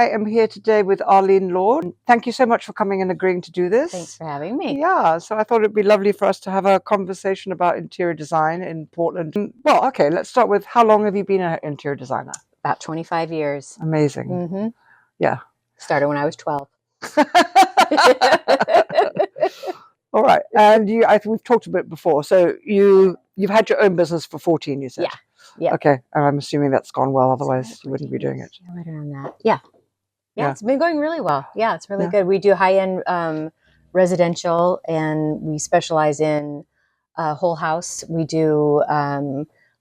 I am here today with Arlene Lord. Thank you so much for coming and agreeing to do this. Thanks for having me. Yeah, so I thought it'd be lovely for us to have a conversation about interior design in Portland. Well, okay, let's start with how long have you been an interior designer? About 25 years. Amazing. Mm-hmm. Yeah. Started when I was 12. All right, and I think we've talked a bit before. So you've had your own business for 14, you said. Yeah. Yeah. Okay, and I'm assuming that's gone well. Otherwise, you wouldn't be doing it. Yeah, right around that. Yeah. Yeah. It's been going really well. Yeah, it's really Yeah. good. We do high-end residential, and we specialize in whole house. We do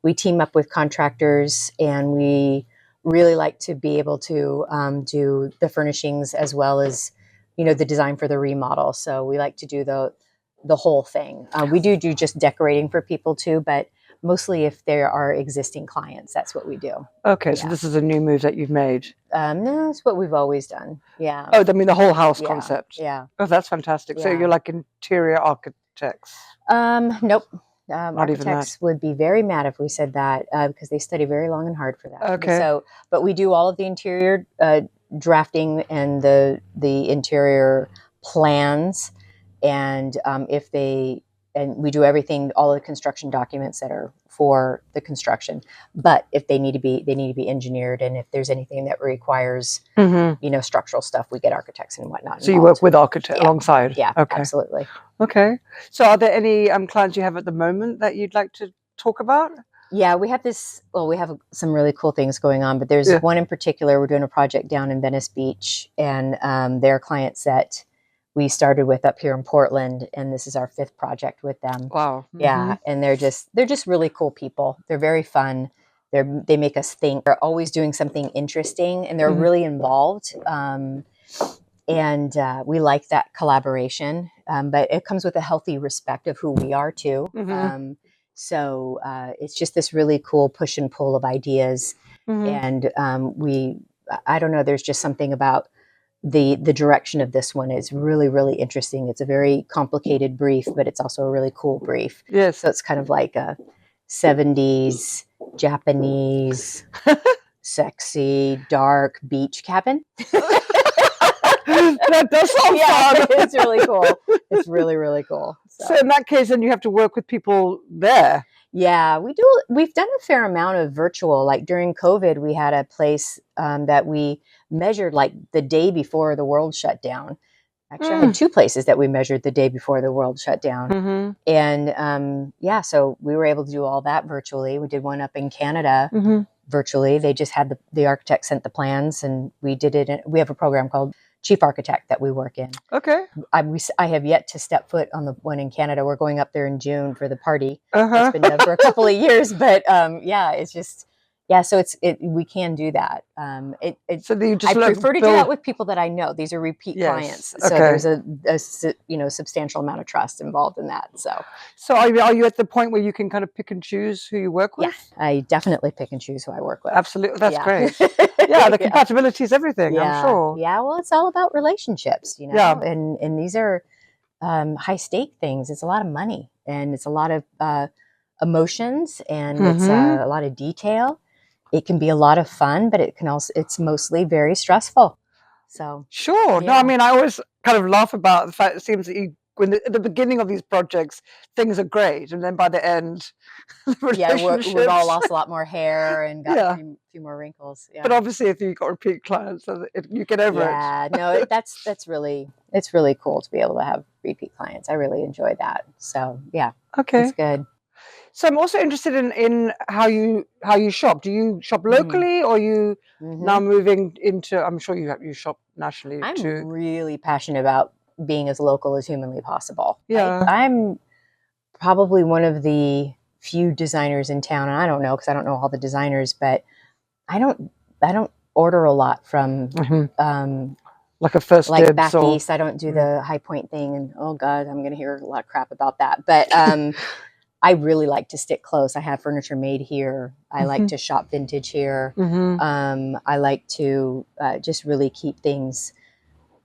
we team up with contractors, and we really like to be able to do the furnishings as well as the design for the remodel. So we like to do the whole thing. We do just decorating for people too, but mostly if there are existing clients, that's what we do. Okay, so this is a new move that you've made. No, it's what we've always done. Yeah. Oh, I mean the whole house concept. Yeah. Oh, that's fantastic. So you're like interior architects. Nope. Not even that. Architects would be very mad if we said that because they study very long and hard for that. Okay. So, but we do all of the interior drafting and the interior plans, and we do everything, all the construction documents that are for the construction. But if they need to be engineered, and if there's anything that requires, structural stuff, we get architects and whatnot. So you work with architects alongside? Yeah, okay. Absolutely. Okay. So are there any clients you have at the moment that you'd like to talk about? Yeah, we have we have some really cool things going on, but there's one in particular. We're doing a project down in Venice Beach, and they're clients that we started with up here in Portland, and this is our 5th project with them. Wow. Yeah, and they're just really cool people. They're very fun. They make us think. They're always doing something interesting, and they're really involved. And we like that collaboration, but it comes with a healthy respect of who we are too. So it's just this really cool push and pull of ideas, and I don't know. There's just something about the direction of this one is really, really interesting. It's a very complicated brief, but it's also a really cool brief. Yes. So it's kind of like a 70s Japanese, sexy, dark beach cabin. That does sound fun. It's really cool. It's really, really cool. So in that case, then you have to work with people there. Yeah, we do. We've done a fair amount of virtual. Like during COVID, we had a place that we measured like the day before the world shut down. Actually, I had 2 places that we measured the day before the world shut down. And so we were able to do all that virtually. We did one up in Canada virtually. They just had the architect sent the plans, and we did it. We have a program called Chief Architect that we work in. Okay. I have yet to step foot on the one in Canada. We're going up there in June for the party. It's been done for a couple of years, but it's just so we can do that. So you just I prefer to do that with people that I know. These are repeat clients, so there's a substantial amount of trust involved in that. So are you at the point where you can kind of pick and choose who you work with? Yeah, I definitely pick and choose who I work with. Absolutely, that's great. Yeah, the compatibility is everything. I'm sure. Yeah, well, it's all about relationships, Yeah, and these are high stake things. It's a lot of money, and it's a lot of emotions, and it's a lot of detail. It can be a lot of fun, but it's mostly very stressful. So sure. Yeah. No, I mean, I always kind of laugh about the fact it seems that at the beginning of these projects, things are great, and then by the end, we've all lost a lot more hair and got a few more wrinkles. Yeah. But obviously, if you've got repeat clients, you get over it. Yeah, no, it's really cool to be able to have repeat clients. I really enjoy that. So yeah, okay, it's good. So I'm also interested in how you shop. Do you shop locally, or are you now moving into? I'm sure you shop nationally too. I'm really passionate about being as local as humanly possible. Yeah, I'm probably one of the few designers in town, and I don't know because I don't know all the designers, but I don't order a lot from like a first like back east. I don't do the High Point thing, and oh god, I'm going to hear a lot of crap about that. But I really like to stick close. I have furniture made here. I like to shop vintage here. I like to just really keep things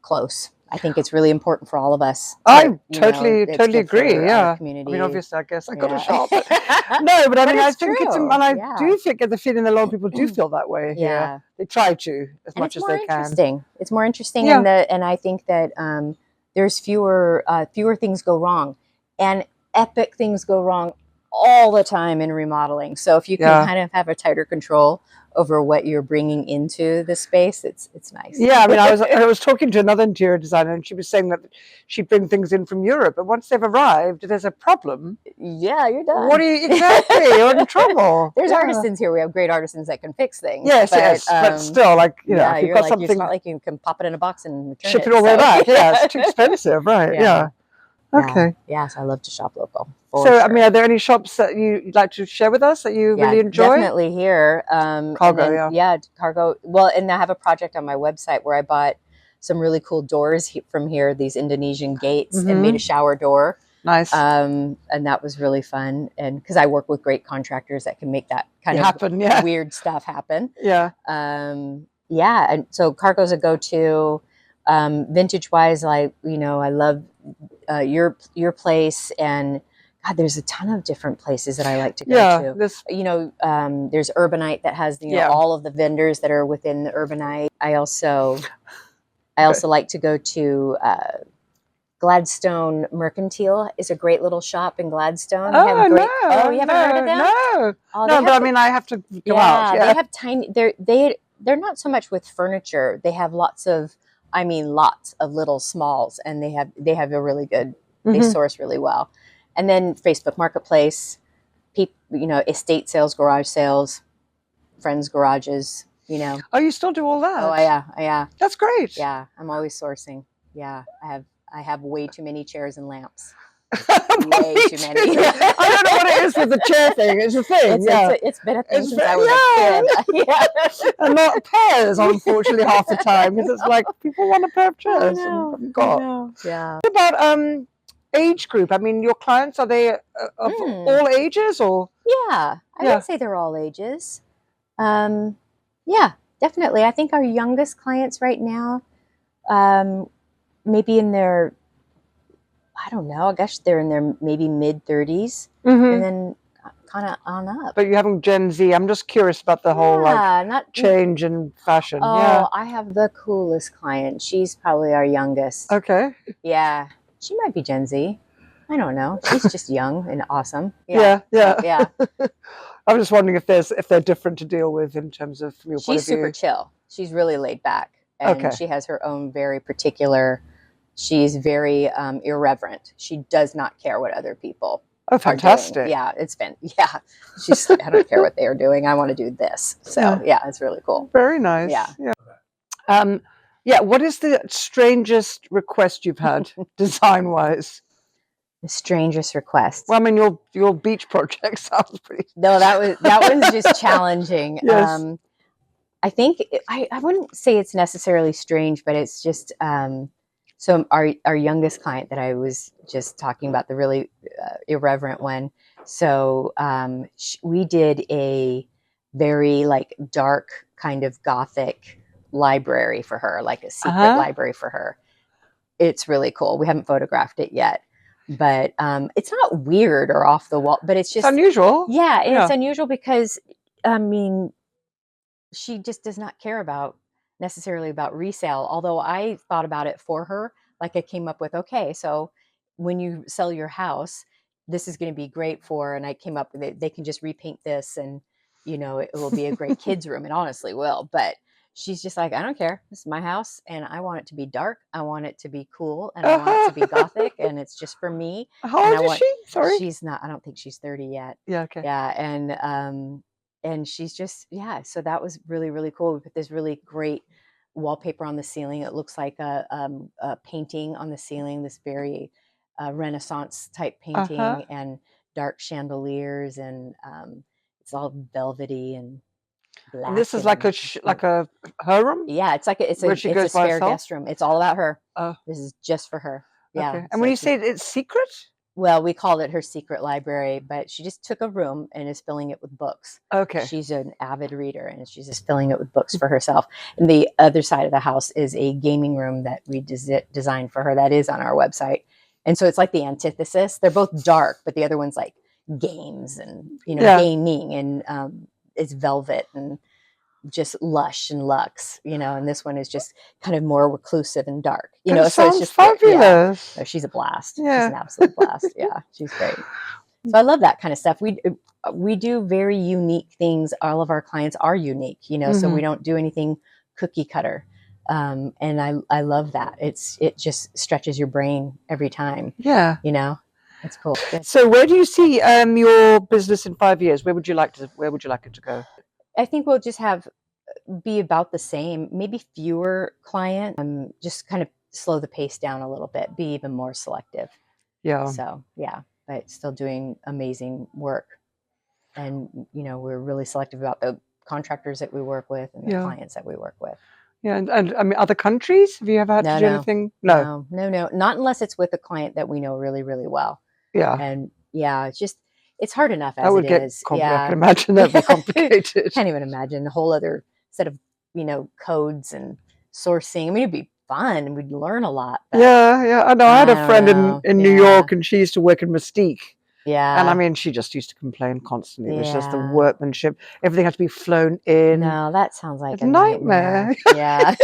close. I think it's really important for all of us. I totally agree. Yeah. Community. I mean, obviously, I guess I got to Yeah. shop. But no, but I mean, I think it's, true. and I Yeah. do think, get the feeling a lot of people do feel that way here. Yeah. They try to as And much it's as more they can. interesting. It's more interesting, Yeah. and I think that there's fewer things go wrong, and epic things go wrong all the time in remodeling. So if you can kind of have a tighter control over what you're bringing into the space, it's nice. Yeah, I mean, I was talking to another interior designer, and she was saying that she'd bring things in from Europe, but once they've arrived, if there's a problem, yeah, you're done. What are you exactly? You're in trouble. There's artisans here. We have great artisans that can fix things. Yes, but still, like if you've got something, it's not like you can pop it in a box and return ship it all the way back. Yeah, it's too expensive, right? Yeah. Okay. Yes, I love to shop local. So, I mean, are there any shops that you'd like to share with us that you really enjoy? Definitely here. Cargo, Cargo. Well, and I have a project on my website where I bought some really cool doors from here, these Indonesian gates, and made a shower door. Nice. And that was really fun. And because I work with great contractors that can make that kind of weird stuff happen. Yeah. And so Cargo's a go-to. Vintage wise, I love your place, and God, there's a ton of different places that I like to go to. There's Urbanite that has all of the vendors that are within the Urbanite. I also like to go to Gladstone Mercantile is a great little shop in Gladstone. Oh, you haven't heard of them? No, but I mean, I have to go out. Yeah, they have tiny. They're not so much with furniture. They have lots of little smalls, and they have a really good. They source really well. And then Facebook Marketplace, estate sales, garage sales, friends' garages. Oh, you still do all that? Oh, yeah. That's great. Yeah, I'm always sourcing. Yeah, I have way too many chairs and lamps. Way too many. I don't know what it is with the chair thing. It's a thing. It's been a thing since I was a kid. Yeah. And not pairs, unfortunately, half the time, because it's like people want a pair of chairs. I and know. Yeah. What about age group? I mean, your clients, are they of all ages, or? Yeah, I would say they're all ages. Yeah, definitely. I think our youngest clients right now, maybe in their, I don't know, I guess they're in their maybe mid-30s, and then kind of on up. But you haven't Gen Z. I'm just curious about the whole change in fashion. Oh, I have the coolest client. She's probably our youngest. Okay. Yeah. She might be Gen Z. I don't know. She's just young and awesome. Yeah. Yeah. I'm just wondering if they're different to deal with in terms of from your point of view. She's super chill. She's really laid back, and she has her own very particular. She's very irreverent. She does not care what other people. Oh, fantastic! Yeah, it's been She's like, I don't care what they are doing. I want to do this. So it's really cool. Very nice. Yeah. What is the strangest request you've had design wise? The strangest request. Well, I mean, your beach project sounds pretty. No, that was just challenging. Yes. I think I wouldn't say it's necessarily strange, but it's just so our youngest client that I was just talking about, the really irreverent one. So we did a very dark kind of gothic library for her, like a secret library for her. It's really cool. We haven't photographed it yet. But it's not weird or off the wall, but it's just unusual. Yeah, and it's unusual because, I mean, she just does not care necessarily about resale. Although I thought about it for her, I came up with, okay, so when you sell your house, this is going to be great for, and I came up with it. They can just repaint this, and it will be a great kids' room. It honestly will, but. She's just like, I don't care. This is my house, and I want it to be dark. I want it to be cool, and I want it to be gothic, and it's just for me. How old is she? Sorry, she's not. I don't think she's 30 yet. Yeah. Okay. Yeah, and she's just So that was really, really cool. We put this really great wallpaper on the ceiling. It looks like a painting on the ceiling. This very Renaissance type painting, and dark chandeliers, and it's all velvety and. And this is like a her room. Yeah, it's a spare guest room. It's all about her. Oh, this is just for her. Yeah. Okay. And when you say it's secret, well, we called it her secret library, but she just took a room and is filling it with books. Okay. She's an avid reader, and she's just filling it with books for herself. And the other side of the house is a gaming room that we designed for her that is on our website. And so it's like the antithesis. They're both dark, but the other one's like games and, Yeah. gaming, and it's velvet and just lush and luxe, and this one is just kind of more reclusive and dark, That so it's sounds just fabulous. No, she's a blast. Yeah. She's an absolute blast. Yeah, she's great. So I love that kind of stuff. We do very unique things. All of our clients are unique, so we don't do anything cookie cutter. And I love that. It just stretches your brain every time. Yeah. It's cool. Good. So where do you see your business in 5 years? Where would you like it to go? I think we'll just be about the same, maybe fewer clients, just kind of slow the pace down a little bit, be even more selective. Yeah. So yeah, but still doing amazing work. And, we're really selective about the contractors that we work with and the clients that we work with. Yeah. And I mean, other countries, have you ever had to do anything? No, not unless it's with a client that we know really, really well. Yeah. And yeah, it's hard enough as that would it get is. I can imagine that'd be complicated. Can't even imagine a whole other set of, codes and sourcing. I mean, it'd be fun and we'd learn a lot. Yeah. I know. I had a friend in New York, and she used to work in Mystique. Yeah. And I mean, she just used to complain constantly. It was just the workmanship. Everything had to be flown in. No, that sounds like a nightmare. Yeah.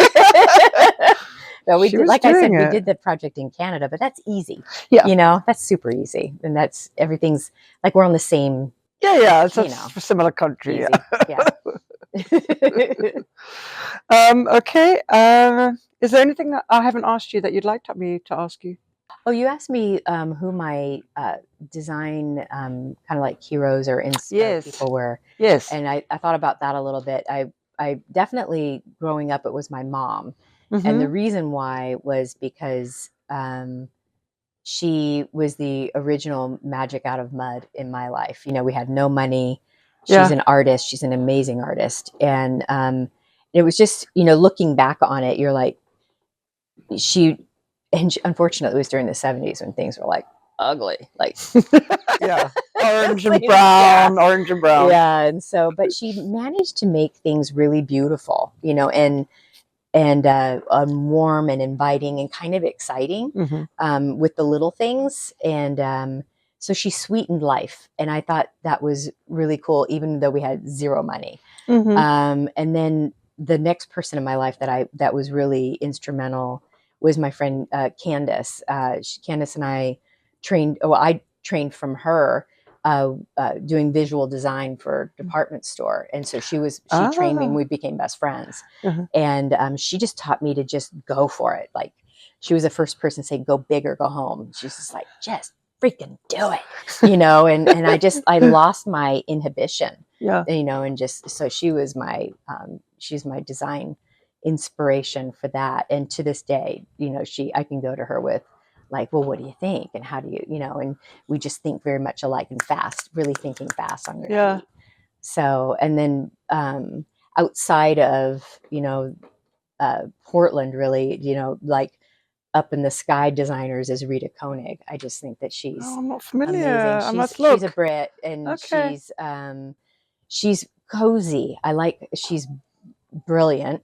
No, we did, like I said, we did the project in Canada, but that's easy. Yeah. That's super easy. And everything's like we're on the same. Yeah. It's a similar country. Easy. Yeah. Okay. Is there anything that I haven't asked you that you'd like me to ask you? Oh, you asked me who my design kind of like heroes or people were. Yes. And I thought about that a little bit. I definitely, growing up, it was my mom. And the reason why was because she was the original magic out of mud in my life. We had no money. She's an artist. She's an amazing artist. And it was just, looking back on it, you're like, unfortunately, it was during the 70s when things were like ugly, like orange and brown. Yeah. And so, but she managed to make things really beautiful, and warm and inviting and kind of exciting with the little things. And so she sweetened life. And I thought that was really cool, even though we had zero money. And then the next person in my life that was really instrumental was my friend Candace. Candace and I trained. Well, I trained from her doing visual design for a department store, and so she trained me, and we became best friends. And she just taught me to just go for it. Like she was the first person to say, "Go big or go home." She's just like, "Just freaking do it," And I lost my inhibition. And just so she was she's my design inspiration for that. And to this day, I can go to her with like, well, what do you think? And how do you, and we just think very much alike and fast, really thinking fast on your feet. So, and then outside of, Portland, really, like up in the sky designers is Rita Koenig. I just think that she's I'm not familiar. amazing. I must look. She's a Brit, and she's cozy. She's brilliant.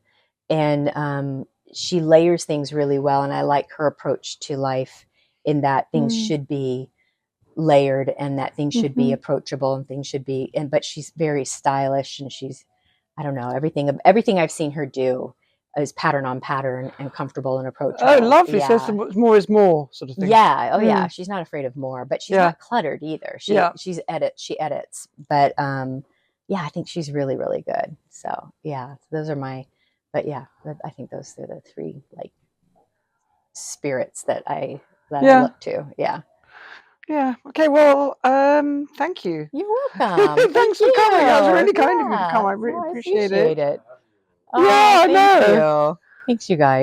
And she layers things really well. And I like her approach to life in that things should be layered and that things should be approachable and things should be, but she's very stylish and I don't know, everything I've seen her do is pattern on pattern and comfortable and approachable. Oh, lovely. So more is more sort of thing. Yeah. Oh yeah. She's not afraid of more, but she's not cluttered either. She edits, but I think she's really, really good. So yeah, those are I think those are the three like spirits that I look to. Yeah. Yeah. Okay. Well, thank you. You're welcome. Thanks for coming. That was really kind of you to come. I really appreciate it. Yeah, I know. Thanks, you guys.